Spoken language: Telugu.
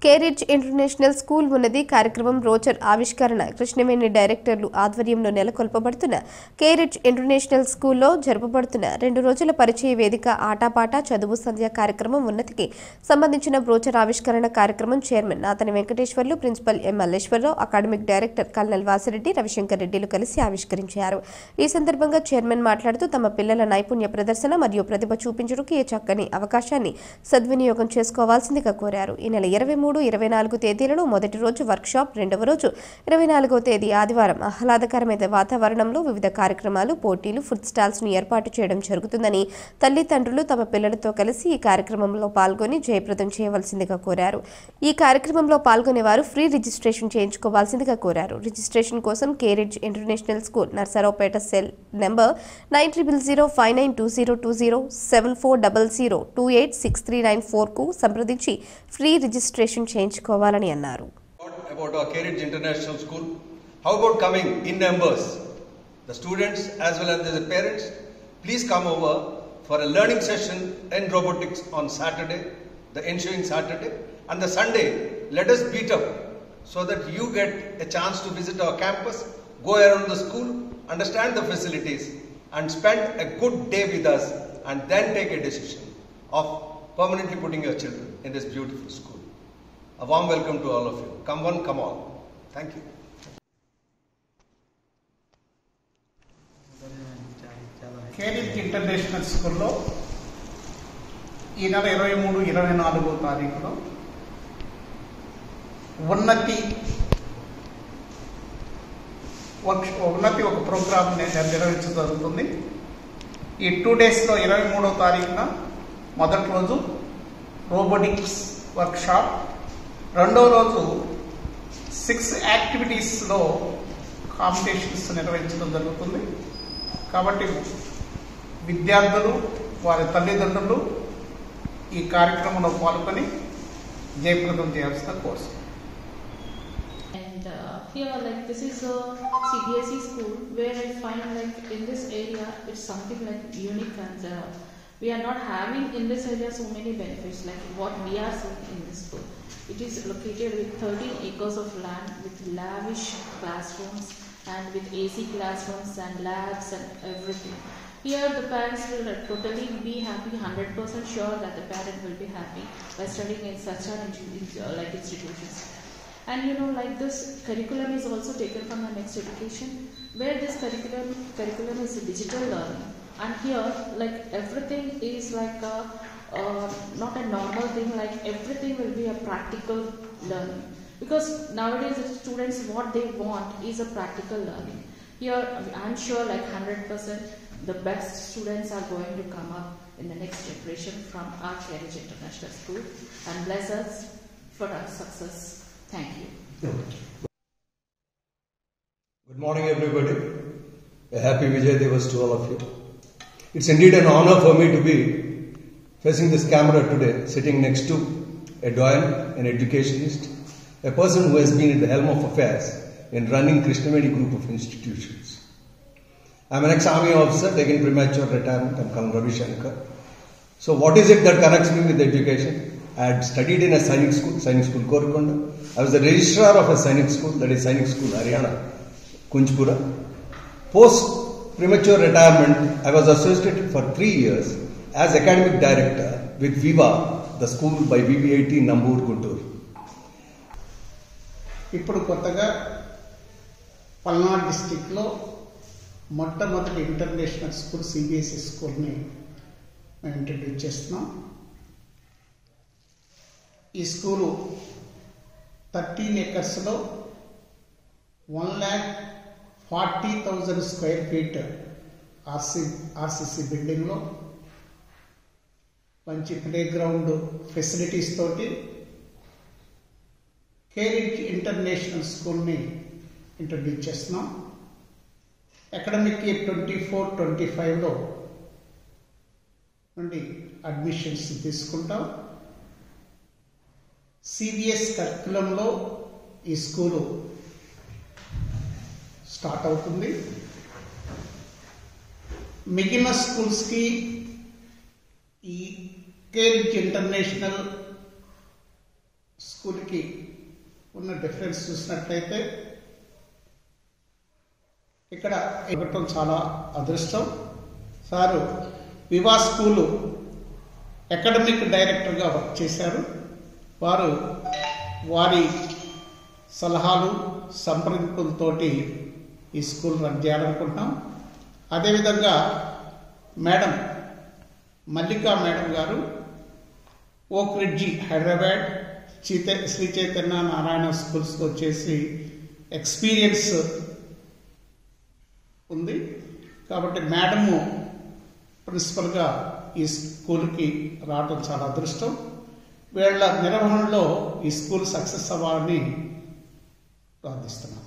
కేరిడ్జ్ ఇంటర్నేషనల్ స్కూల్ ఉన్నది కార్యక్రమం రోచర్ ఆవిష్కరణ కృష్ణవేణి డైరెక్టర్లు ఆధ్వర్యంలో నెలకొల్పబడుతున్న కేరిడ్జ్ ఇంటర్నేషనల్ స్కూల్లో జరుపబడుతున్న 2 రోజుల పరిచయ వేదిక ఆటాపాట చదువు సంధ్య కార్యక్రమం ఉన్నతికి సంబంధించిన బ్రోచర్ ఆవిష్కరణ కార్యక్రమం chairman Nathani Venkateswarlu principal M Malleswararao academic director colonel Vasireddy Ravishankar రెడ్డిలు కలిసి ఆవిష్కరించారు. ఈ సందర్భంగా చైర్మన్ మాట్లాడుతూ తమ పిల్లల నైపుణ్య ప్రదర్శన మరియు ప్రతిభ చూపించుటకు ఈ చక్కని అవకాశాన్ని సద్వినియోగం చేసుకోవాల్సిందిగా కోరారు. ఈ నెల 23-24 తేదీలలో మొదటి రోజు వర్క్షాప్, రెండవ రోజు 24వ తేదీ ఆదివారం ఆహ్లాదకరమైన వాతావరణంలో వివిధ కార్యక్రమాలు, పోటీలు, ఫుడ్ స్టాల్స్ ను ఏర్పాటు చేయడం జరుగుతుందని తల్లిదండ్రులు తమ పిల్లలతో కలిసి ఈ కార్యక్రమంలో పాల్గొని జయప్రదం చేయవలసిందిగా కోరారు. ఈ కార్యక్రమంలో పాల్గొనేవారు ఫ్రీ రిజిస్ట్రేషన్ చేయించుకోవాల్సిందిగా కోరారు. రిజిస్ట్రేషన్ కోసం కేరిడ్జ్ international school Narasaraopet cell number 9000592020 7400286394 కు సంప్రదించి ఫ్రీ రిజిస్ట్రేషన్ చేయించుకోవాలని అన్నారు. About our Keridge International School, how about coming in numbers? The students as well as the parents, please come over for a learning session in robotics on Saturday, the ensuing Saturday, and the Sunday. Let us beat up so that you get a chance to visit our campus, go around the school, understand the facilities, and spend a good day with us, and then take a decision of permanently putting your children in this beautiful school. A warm welcome to all of you. Come one, come all. Thank you. కేరిడ్జ్ ఇంటర్నేషనల్ స్కూల్లో ఈ నెల 23-24 తారీఖులో ఉన్నతి ఒక ప్రోగ్రామ్ నిర్వహించడం జరుగుతుంది. ఈ 2 డేస్లో 23వ తారీఖున మొదటి రోజు రోబోటిక్స్ వర్క్షాప్, రెండవ రోజు 6 యాక్టివిటీస్లో కాంపిటీషన్స్ నిర్వహించడం జరుగుతుంది. కాబట్టి విద్యార్థులు, వారి తల్లిదండ్రులు ఈ కార్యక్రమంలో పాల్గొని జయప్రదం చేయాల్సిన course. Here, like this is a CBSE school where I find like in this area it's something like unique, and we are not having in this area so many benefits like what we are seeing in this school. It is located with 13 acres of land with lavish classrooms and with AC classrooms and labs and everything. Here the parents will totally be happy, 100% sure that the parent will be happy by studying in such an like institutions. And you know, like this curriculum is also taken from the next education, where this curriculum is digital learning. And here, like everything is like not a normal thing, like everything will be a practical learning. Because nowadays the students, what they want is a practical learning. Here, I'm sure like 100% the best students are going to come up in the next generation from our Keridge International School, and bless us for our success. Thank you. Good morning, everybody. A happy Vijay Devas to all of you. It's indeed an honor for me to be facing this camera today, sitting next to a doyen, an educationist, a person who has been at the helm of affairs in running Krishnaveni group of institutions. I'm an ex-army officer taking premature retirement. I'm Colonel Ravi Shankar. So what is it that connects me with education? I had studied in a Sainik school Korikonda. I was the registrar of a Sainik school, that is Sainik school Haryana, Kunjpura. Post premature retirement, I was associated for 3 years as academic director with Viva, the school by VVIT Nambur, Guntur. ఇప్పుడు కొత్తగా పల్నాడు డిస్టిక్లో మొట్టమొదటి ఇంటర్నేషనల్ స్కూల్ సిబిఎస్ఈ స్కూల్ని మేము ఇంట్రడ్యూస్ చేస్తున్నాం. ఈ స్కూలు 13 ఎకర్స్లో 1,40,000 స్క్వేర్ ఫీట్ ఆర్సీసీ బిల్డింగ్లో మంచి ప్లే గ్రౌండ్ ఫెసిలిటీస్ తోటి కేరిడ్జ్ ఇంటర్నేషనల్ స్కూల్ని ఇంట్రడ్యూస్ చేస్తున్నాం. అకాడమిక్ ఇయర్ 24-25లో నుండి అడ్మిషన్స్ తీసుకుంటాం. సిబిఎస్ కరికులంలో ఈ స్కూలు స్టార్ట్ అవుతుంది. మిగిలిన స్కూల్స్కి ఈ కేరిడ్జ్ ఇంటర్నేషనల్ స్కూల్కి ఉన్న డిఫరెన్స్ చూసినట్లయితే ఇక్కడ ఇవ్వటం చాలా అదృష్టం. సారు వివా స్కూలు అకాడమిక్ డైరెక్టర్గా వర్క్ చేశారు. వారు వారి సలహాలు సంప్రదింపులతోటి ఈ స్కూల్ రన్ చేయాలనుకుంటున్నాం. అదేవిధంగా మేడం మల్లికా మేడం గారు ఓక్ రిడ్జి హైదరాబాద్ శ్రీ చైతన్య నారాయణ స్కూల్స్లో చేసి ఎక్స్పీరియన్స్ ఉంది. కాబట్టి మేడము ప్రిన్సిపల్గా ఈ స్కూల్కి రావడం చాలా అదృష్టం. వీళ్ళ నిర్వహణలో ఈ స్కూల్ సక్సెస్ అవ్వాలని ప్రార్థిస్తున్నాం.